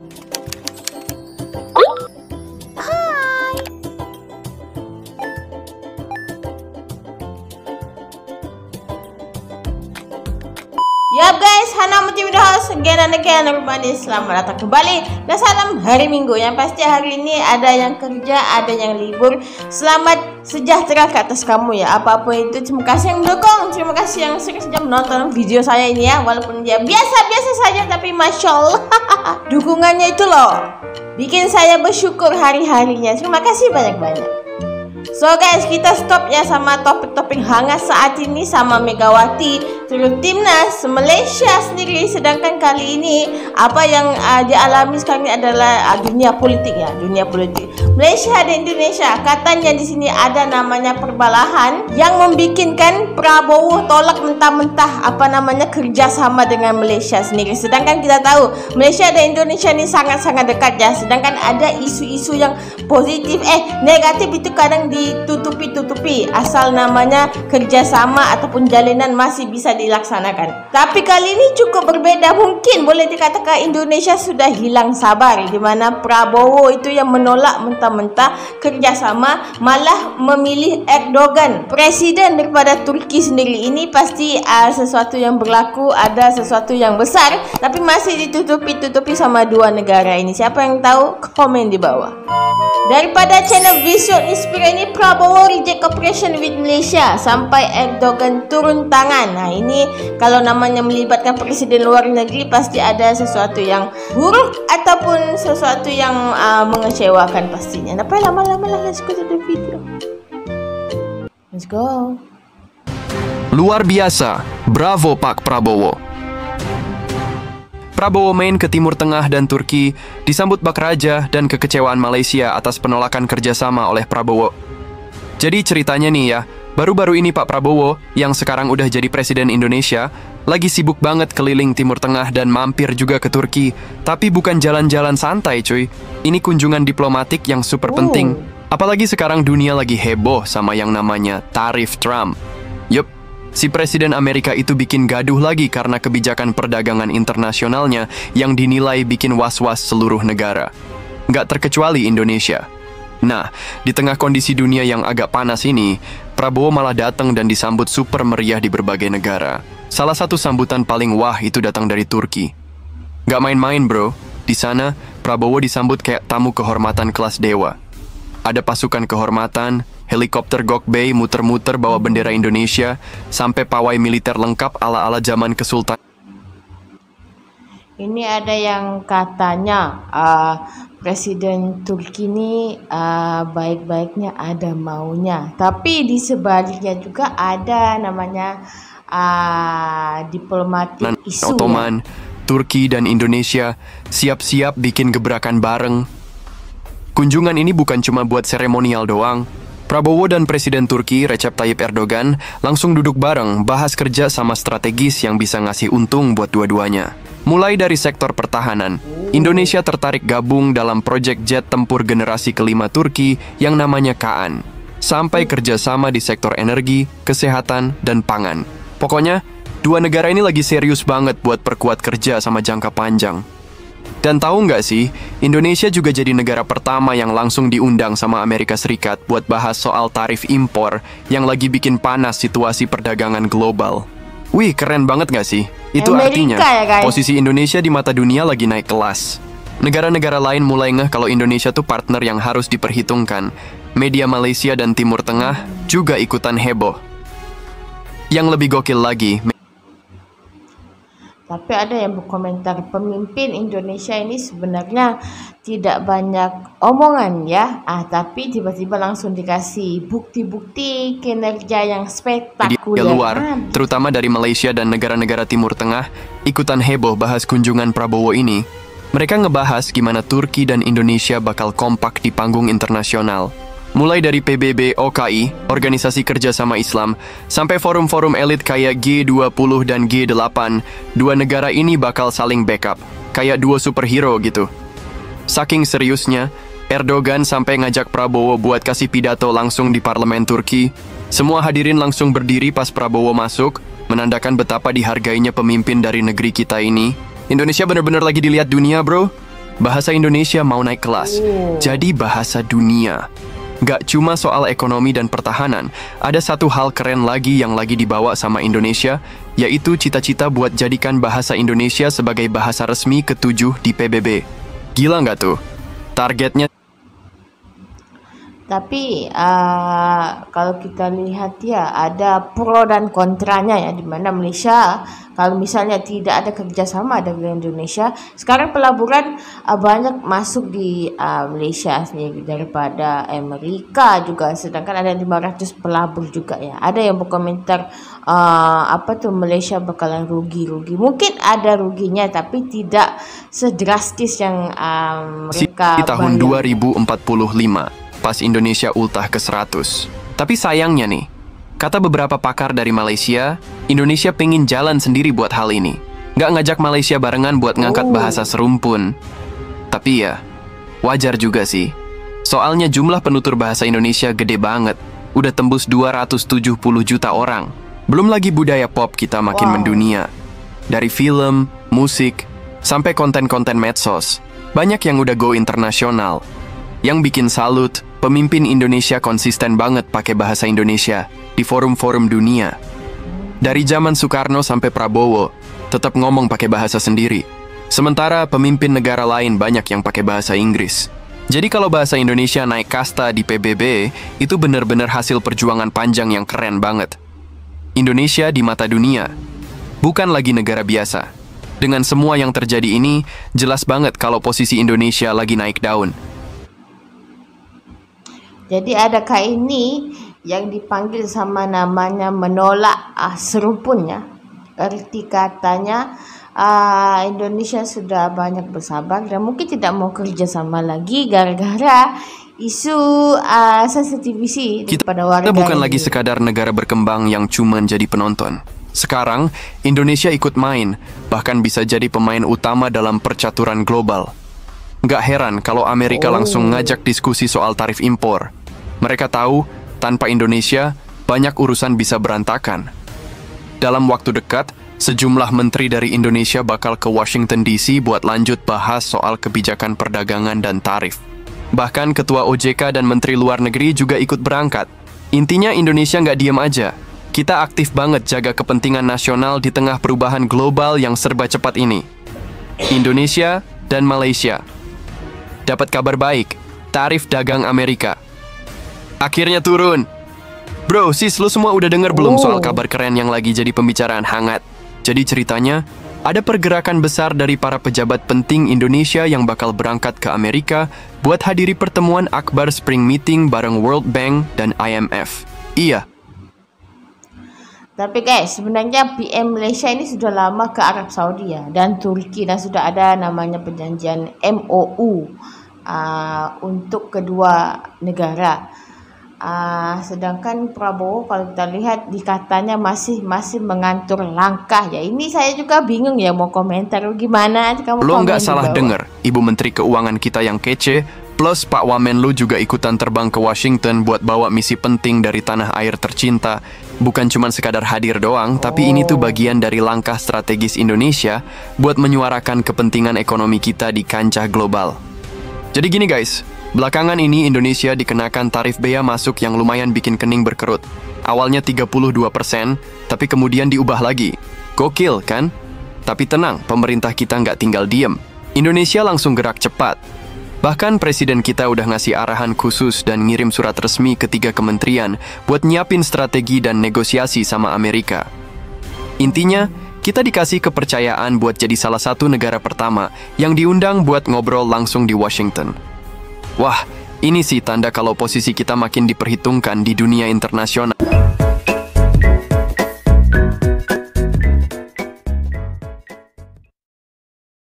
Yup guys, Hana Muti video host again and again everybody. Selamat datang kembali dan salam hari Minggu. Yang pasti hari ini ada yang kerja, ada yang libur. Selamat sejahtera ke atas kamu ya. Apapun itu, terima kasih yang mendukung, terima kasih yang sering saja menonton video saya ini ya. Walaupun dia biasa-biasa saja, tapi Masya Allah dukungannya itu loh bikin saya bersyukur hari-harinya. Terima kasih banyak-banyak. So guys, kita stop ya sama topik-topik hangat saat ini sama Megawati turut timnas Malaysia sendiri. Sedangkan kali ini apa yang dialami sekarang ini adalah dunia politik ya, dunia politik Malaysia dan Indonesia. Katanya di sini ada namanya perbalahan yang membikinkan Prabowo tolak mentah-mentah apa namanya kerjasama dengan Malaysia sendiri. Sedangkan kita tahu Malaysia dan Indonesia ini sangat-sangat dekat ya. Sedangkan ada isu-isu yang positif negatif itu kadang ditutupi asal namanya kerjasama ataupun jalinan masih bisa dilaksanakan. Tapi kali ini cukup berbeda. Mungkin boleh dikatakan Indonesia sudah hilang sabar, di mana Prabowo itu yang menolak mentah-mentah kerjasama, malah memilih Erdogan, presiden daripada Turki sendiri. Ini pasti sesuatu yang berlaku, ada sesuatu yang besar, tapi masih ditutupi sama dua negara ini. Siapa yang tahu? Komen di bawah. Daripada channel Visual Inspire ini, Prabowo reject cooperation with Malaysia sampai Erdogan turun tangan. Nah ini kalau namanya melibatkan presiden luar negeri pasti ada sesuatu yang buruk ataupun sesuatu yang mengecewakan pastinya. Nah, lama-lama lah, let's go to the video. Let's go. Luar biasa, bravo Pak Prabowo. Prabowo main ke Timur Tengah dan Turki, disambut bak raja dan kekecewaan Malaysia atas penolakan kerjasama oleh Prabowo. Jadi ceritanya nih ya, baru-baru ini Pak Prabowo, yang sekarang udah jadi Presiden Indonesia, lagi sibuk banget keliling Timur Tengah dan mampir juga ke Turki. Tapi bukan jalan-jalan santai cuy, ini kunjungan diplomatik yang super penting. Apalagi sekarang dunia lagi heboh sama yang namanya tarif Trump. Yup. Si Presiden Amerika itu bikin gaduh lagi karena kebijakan perdagangan internasionalnya yang dinilai bikin was-was seluruh negara. Nggak terkecuali Indonesia. Nah, di tengah kondisi dunia yang agak panas ini, Prabowo malah datang dan disambut super meriah di berbagai negara. Salah satu sambutan paling wah itu datang dari Turki. Nggak main-main bro, di sana Prabowo disambut kayak tamu kehormatan kelas dewa. Ada pasukan kehormatan, helikopter Gokbey muter-muter bawa bendera Indonesia, sampai pawai militer lengkap ala-ala zaman kesultanan. Ini ada yang katanya Presiden Turki ini baik-baiknya ada maunya, tapi di sebaliknya juga ada namanya diplomatik isu. Ottoman, Turki dan Indonesia siap-siap bikin gebrakan bareng. Kunjungan ini bukan cuma buat seremonial doang. Prabowo dan Presiden Turki Recep Tayyip Erdogan langsung duduk bareng bahas kerja sama strategis yang bisa ngasih untung buat dua-duanya. Mulai dari sektor pertahanan, Indonesia tertarik gabung dalam proyek jet tempur generasi kelima Turki yang namanya Kaan, sampai kerjasama di sektor energi, kesehatan, dan pangan. Pokoknya, dua negara ini lagi serius banget buat perkuat kerja sama jangka panjang. Dan tahu nggak sih, Indonesia juga jadi negara pertama yang langsung diundang sama Amerika Serikat buat bahas soal tarif impor yang lagi bikin panas situasi perdagangan global. Wih, keren banget nggak sih? Itu Amerika artinya ya, posisi Indonesia di mata dunia lagi naik kelas. Negara-negara lain mulai ngeh kalau Indonesia tuh partner yang harus diperhitungkan. Media Malaysia dan Timur Tengah juga ikutan heboh. Yang lebih gokil lagi, tapi ada yang berkomentar pemimpin Indonesia ini sebenarnya tidak banyak omongan ya, tapi tiba-tiba langsung dikasih bukti-bukti kinerja yang spektakuler. Media luar, terutama dari Malaysia dan negara-negara Timur Tengah, ikutan heboh bahas kunjungan Prabowo ini. Mereka ngebahas gimana Turki dan Indonesia bakal kompak di panggung internasional. Mulai dari PBB OKI, Organisasi Kerjasama Islam, sampai forum-forum elit kayak G20 dan G8, dua negara ini bakal saling backup, kayak duo superhero gitu. Saking seriusnya, Erdogan sampai ngajak Prabowo buat kasih pidato langsung di parlemen Turki. Semua hadirin langsung berdiri pas Prabowo masuk, menandakan betapa dihargainya pemimpin dari negeri kita ini. Indonesia bener-bener lagi dilihat dunia bro. bahasa Indonesia mau naik kelas, jadi bahasa dunia. Gak cuma soal ekonomi dan pertahanan, ada satu hal keren lagi yang lagi dibawa sama Indonesia, yaitu cita-cita buat jadikan bahasa Indonesia sebagai bahasa resmi ke-7 di PBB. Gila nggak tuh? Targetnya. Tapi kalau kita lihat ya ada pro dan kontranya ya, di mana Malaysia kalau misalnya tidak ada kerjasama dengan Indonesia, sekarang pelaburan banyak masuk di Malaysia sendiri daripada Amerika juga, sedangkan ada 500 pelabur juga ya. Ada yang berkomentar Malaysia bakalan rugi. Mungkin ada ruginya tapi tidak sedrastis yang mereka di tahun bayangkan. 2045. Pas Indonesia ultah ke 100. Tapi sayangnya nih, kata beberapa pakar dari Malaysia, Indonesia pengen jalan sendiri buat hal ini. Nggak ngajak Malaysia barengan buat ngangkat bahasa serumpun. Tapi ya, wajar juga sih. Soalnya jumlah penutur bahasa Indonesia gede banget. Udah tembus 270 juta orang. Belum lagi budaya pop kita makin mendunia. Dari film, musik, sampai konten-konten medsos. Banyak yang udah go internasional. Yang bikin salut, pemimpin Indonesia konsisten banget pakai bahasa Indonesia di forum-forum dunia. Dari zaman Soekarno sampai Prabowo, tetap ngomong pakai bahasa sendiri. Sementara pemimpin negara lain banyak yang pakai bahasa Inggris. Jadi kalau bahasa Indonesia naik kasta di PBB, itu benar-benar hasil perjuangan panjang yang keren banget. Indonesia di mata dunia, bukan lagi negara biasa. Dengan semua yang terjadi ini, jelas banget kalau posisi Indonesia lagi naik daun. Jadi adakah ini yang dipanggil sama namanya menolak serumpun ya? Arti katanya Indonesia sudah banyak bersabar dan mungkin tidak mau kerja sama lagi gara-gara isu sensitivity daripada warga. Kita bukan lagi sekadar negara berkembang yang cuma jadi penonton. Sekarang, Indonesia ikut main, bahkan bisa jadi pemain utama dalam percaturan global. Nggak heran kalau Amerika langsung ngajak diskusi soal tarif impor. Mereka tahu, tanpa Indonesia, banyak urusan bisa berantakan. Dalam waktu dekat, sejumlah menteri dari Indonesia bakal ke Washington DC buat lanjut bahas soal kebijakan perdagangan dan tarif. Bahkan Ketua OJK dan Menteri Luar Negeri juga ikut berangkat. Intinya Indonesia nggak diem aja. Kita aktif banget jaga kepentingan nasional di tengah perubahan global yang serba cepat ini. Indonesia dan Malaysia dapat kabar baik, tarif dagang Amerika akhirnya turun. Bro, sis, lu semua udah denger belum soal kabar keren yang lagi jadi pembicaraan hangat? Jadi ceritanya, ada pergerakan besar dari para pejabat penting Indonesia yang bakal berangkat ke Amerika buat hadiri pertemuan akbar Spring Meeting bareng World Bank dan IMF. Iya. Tapi guys, sebenarnya PM Malaysia ini sudah lama ke Arab Saudi ya, dan Turki, dan sudah ada namanya perjanjian MOU untuk kedua negara. Sedangkan Prabowo kalau kita lihat dikatanya masih mengatur langkah ya. Ini saya juga bingung ya mau komentar gimana. Kamu lo nggak salah denger, Ibu Menteri Keuangan kita yang kece, plus Pak Wamenlu juga ikutan terbang ke Washington buat bawa misi penting dari tanah air tercinta. Bukan cuma sekadar hadir doang, tapi ini tuh bagian dari langkah strategis Indonesia buat menyuarakan kepentingan ekonomi kita di kancah global. Jadi gini guys, belakangan ini Indonesia dikenakan tarif bea masuk yang lumayan bikin kening berkerut. Awalnya 32%, tapi kemudian diubah lagi. Gokil kan? Tapi tenang, pemerintah kita nggak tinggal diem. Indonesia langsung gerak cepat. Bahkan Presiden kita udah ngasih arahan khusus dan ngirim surat resmi ke 3 kementerian buat nyiapin strategi dan negosiasi sama Amerika. Intinya, kita dikasih kepercayaan buat jadi salah satu negara pertama yang diundang buat ngobrol langsung di Washington. Wah, ini sih tanda kalau posisi kita makin diperhitungkan di dunia internasional.